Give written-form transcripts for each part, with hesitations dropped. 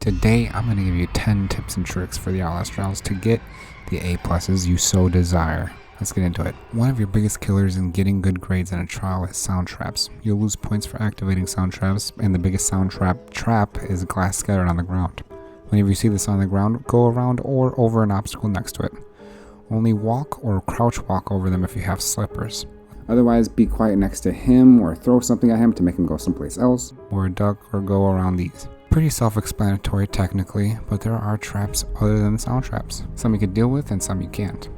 Today, I'm going to give you 10 tips and tricks for the Outlast trials to get the A+ you so desire. Let's get into it. One of your biggest killers in getting good grades in a trial is sound traps. You'll lose points for activating sound traps, and the biggest sound trap is glass scattered on the ground. Whenever you see this on the ground, go around or over an obstacle next to it. Only walk or crouch walk over them if you have slippers. Otherwise, be quiet next to him or throw something at him to make him go someplace else, or duck or go around these. Pretty self-explanatory technically, but there are traps other than the sound traps. Some you can deal with and some you can't.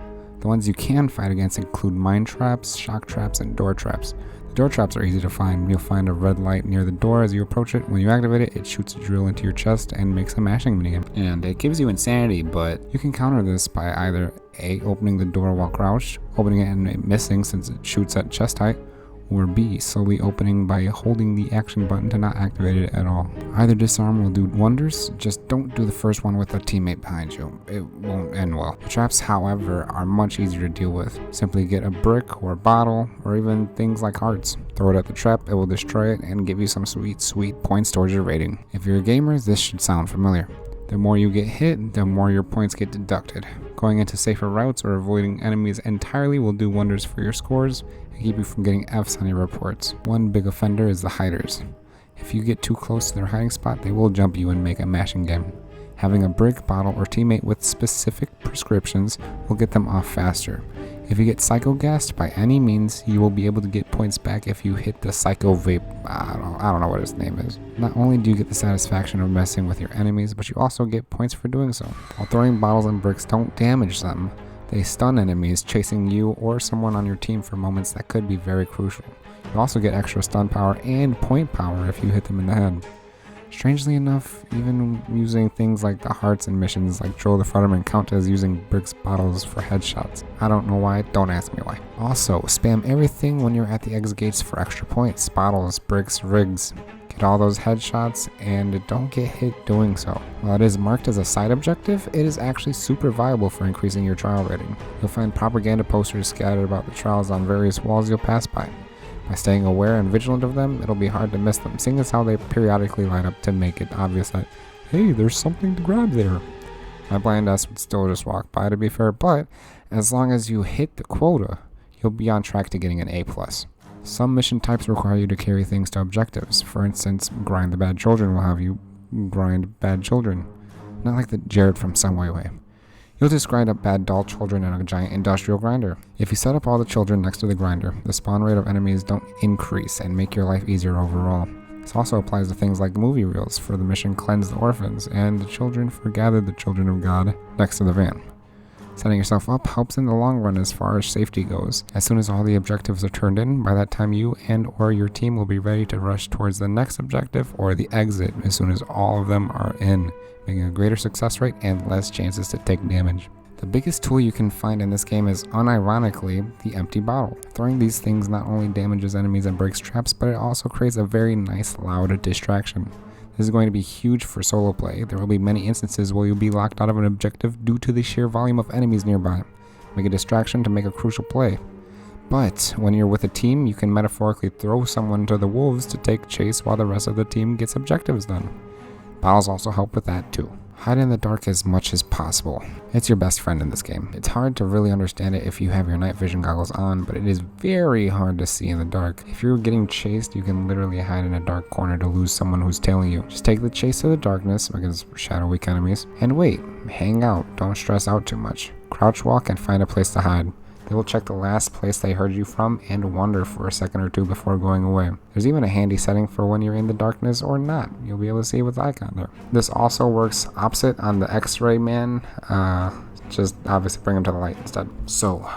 The ones you can fight against include mine traps, shock traps, and door traps. The door traps are easy to find. You'll find a red light near the door as you approach it. When you activate it, it shoots a drill into your chest and makes a mashing minigame. And it gives you insanity, but you can counter this by either A, opening the door while crouched, opening it and missing since it shoots at chest height, or B, slowly opening by holding the action button to not activate it at all. Either disarm will do wonders, just don't do the first one with a teammate behind you. It won't end well. The traps, however, are much easier to deal with. Simply get a brick or bottle, or even things like hearts. Throw it at the trap, it will destroy it and give you some sweet points towards your rating. If you're a gamer, this should sound familiar. The more you get hit, the more your points get deducted. Going into safer routes or avoiding enemies entirely will do wonders for your scores and keep you from getting Fs on your reports. One big offender is the hiders. If you get too close to their hiding spot, they will jump you and make a mashing game. Having a brick, bottle, or teammate with specific prescriptions will get them off faster. If you get psycho-gassed by any means, you will be able to get points back if you hit the psycho vape. I don't know what his name is. Not only do you get the satisfaction of messing with your enemies, but you also get points for doing so. While throwing bottles and bricks don't damage them, they stun enemies chasing you or someone on your team for moments that could be very crucial. You also get extra stun power and point power if you hit them in the head. Strangely enough, even using things like the hearts and missions like Joel the Fireman count as using bricks bottles for headshots. I don't know why, don't ask me why. Also, spam everything when you're at the exit gates for extra points. Bottles, bricks, rigs. Get all those headshots and don't get hit doing so. While it is marked as a side objective, it is actually super viable for increasing your trial rating. You'll find propaganda posters scattered about the trials on various walls you'll pass by. By staying aware and vigilant of them, it'll be hard to miss them, seeing as how they periodically light up to make it obvious that, hey, there's something to grab there. My blind ass would still just walk by, to be fair, but as long as you hit the quota, you'll be on track to getting an A+. Some mission types require you to carry things to objectives. For instance, grind the bad children will have you grind bad children. Not like the Jared from Someway way. You'll just grind up bad doll children in a giant industrial grinder. If you set up all the children next to the grinder, the spawn rate of enemies don't increase and make your life easier overall. This also applies to things like movie reels for the mission Cleanse the Orphans and the children for Gather the Children of God next to the van. Setting yourself up helps in the long run as far as safety goes. As soon as all the objectives are turned in, by that time you and or your team will be ready to rush towards the next objective or the exit as soon as all of them are in, making a greater success rate and less chances to take damage. The biggest tool you can find in this game is, unironically, the empty bottle. Throwing these things not only damages enemies and breaks traps, but it also creates a very nice loud distraction. This is going to be huge for solo play. There will be many instances where you'll be locked out of an objective due to the sheer volume of enemies nearby. Make a distraction to make a crucial play. But when you're with a team, you can metaphorically throw someone to the wolves to take chase while the rest of the team gets objectives done. Bottles also help with that too. Hide in the dark as much as possible. It's your best friend in this game. It's hard to really understand it if you have your night vision goggles on, but it is very hard to see in the dark. If you're getting chased, you can literally hide in a dark corner to lose someone who's tailing you. Just take the chase to the darkness against shadow weak enemies, and wait, hang out, don't stress out too much. Crouch walk and find a place to hide. They will check the last place they heard you from and wonder for a second or two before going away. There's even a handy setting for when you're in the darkness or not. You'll be able to see with the icon there. This also works opposite on the X-ray man. Just obviously bring him to the light instead. So,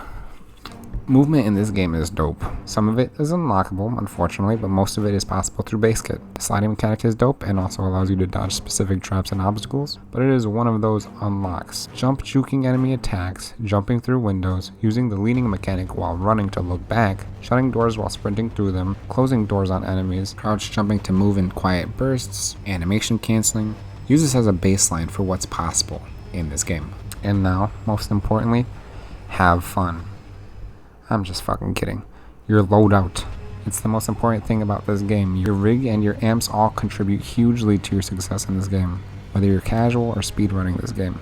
movement in this game is dope. Some of it is unlockable, unfortunately, but most of it is possible through base kit. The sliding mechanic is dope and also allows you to dodge specific traps and obstacles, but it is one of those unlocks. Jump juking enemy attacks, jumping through windows, using the leaning mechanic while running to look back, shutting doors while sprinting through them, closing doors on enemies, crouch jumping to move in quiet bursts, animation canceling. Use this as a baseline for what's possible in this game. And now, most importantly, have fun. I'm just fucking kidding. Your loadout. It's the most important thing about this game. Your rig and your amps all contribute hugely to your success in this game. whether you're casual or speedrunning this game.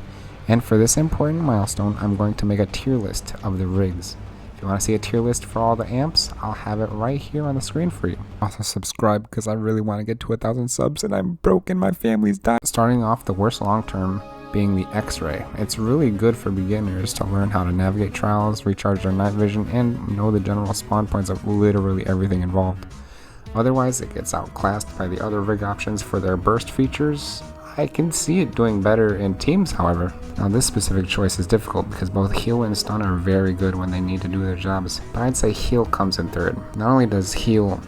And for this important milestone, I'm going to make a tier list of the rigs. If you want to see a tier list for all the amps, I'll have it right here on the screen for you. Also subscribe because I really want to get to 1,000 subs and I'm broke and my family's dying. Starting off, the worst long term being the X-ray. It's really good for beginners to learn how to navigate trials, recharge their night vision, and know the general spawn points of literally everything involved. Otherwise, it gets outclassed by the other rig options for their burst features. I can see it doing better in teams, however. Now this specific choice is difficult because both heal and stun are very good when they need to do their jobs, but I'd say heal comes in third. Not only does heal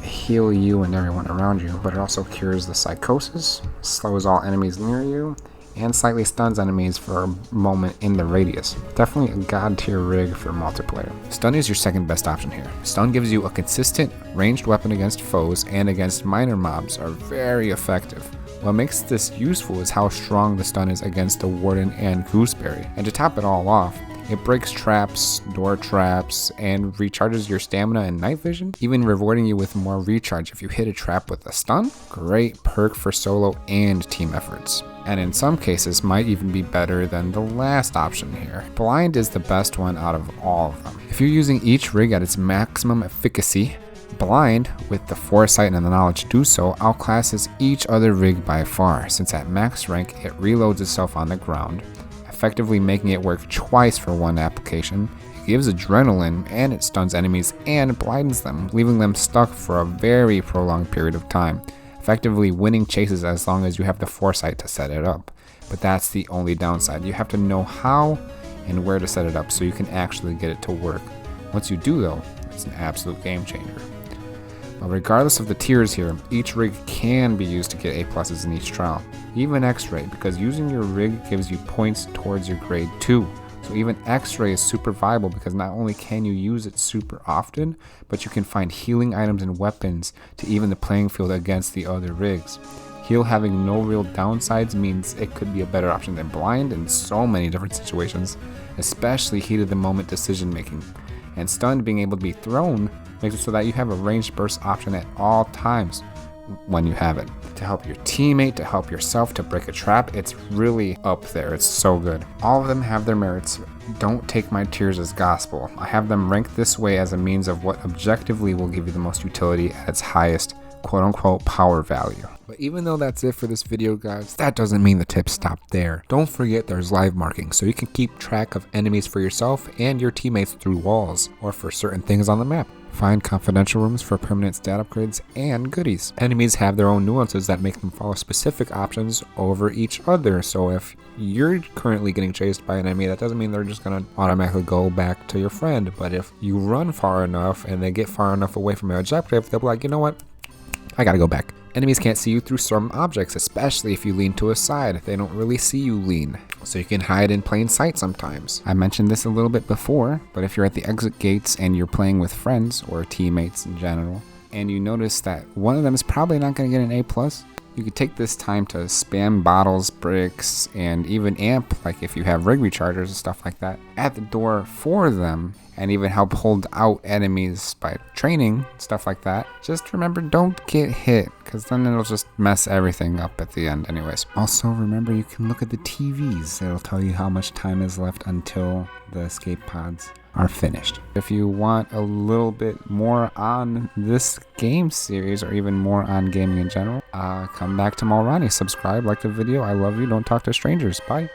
you and everyone around you, but it also cures the psychosis, slows all enemies near you, and slightly stuns enemies for a moment in the radius. Definitely a god tier rig for multiplayer. Stun is your second best option here. Stun gives you a consistent ranged weapon against foes and against minor mobs are very effective. What makes this useful is how strong the stun is against the Warden and Gooseberry. And to top it all off, it breaks traps, door traps, and recharges your stamina and night vision, even rewarding you with more recharge if you hit a trap with a stun. Great perk for solo and team efforts. And in some cases might even be better than the last option here. Blind is the best one out of all of them. If you're using each rig at its maximum efficacy, Blind, with the foresight and the knowledge to do so, outclasses each other rig by far, since at max rank it reloads itself on the ground, effectively making it work twice for one application. It gives adrenaline, and it stuns enemies and blinds them, leaving them stuck for a very prolonged period of time, effectively winning chases as long as you have the foresight to set it up. But that's the only downside. You have to know how and where to set it up so you can actually get it to work. Once you do though, it's an absolute game changer. But regardless of the tiers here, each rig can be used to get A+ in each trial, even X-ray, because using your rig gives you points towards your grade 2. So even X-ray is super viable because not only can you use it super often, but you can find healing items and weapons to even the playing field against the other rigs. Heal having no real downsides means it could be a better option than blind in so many different situations, especially heat of the moment decision making. And stun being able to be thrown makes it so that you have a ranged burst option at all times when you have it. To help your teammate, to help yourself, to break a trap, it's really up there. It's so good. All of them have their merits. Don't take my tiers as gospel. I have them ranked this way as a means of what objectively will give you the most utility at its highest quote-unquote power value. But even though that's it for this video, guys, that doesn't mean the tips stop there. Don't forget there's live marking, so you can keep track of enemies for yourself and your teammates through walls, or for certain things on the map. Find confidential rooms for permanent stat upgrades and goodies. Enemies have their own nuances that make them follow specific options over each other, so if you're currently getting chased by an enemy, that doesn't mean they're just going to automatically go back to your friend. But if you run far enough and they get far enough away from your objective, they'll be like, you know what, I gotta go back. Enemies can't see you through some objects, especially if you lean to a side. They don't really see you lean, so you can hide in plain sight sometimes. I mentioned this a little bit before, but if you're at the exit gates and you're playing with friends or teammates in general, and you notice that one of them is probably not going to get an A+, you could take this time to spam bottles, bricks, and even amp, like if you have rig rechargers and stuff like that, at the door for them, and even help hold out enemies by training, stuff like that. Just remember, don't get hit, because then it'll just mess everything up at the end anyways. Also, remember you can look at the TVs. It'll tell you how much time is left until the escape pods are finished. If you want a little bit more on this game series, or even more on gaming in general, come back to MoRonnie. Subscribe, like the video. I love you. Don't talk to strangers. Bye.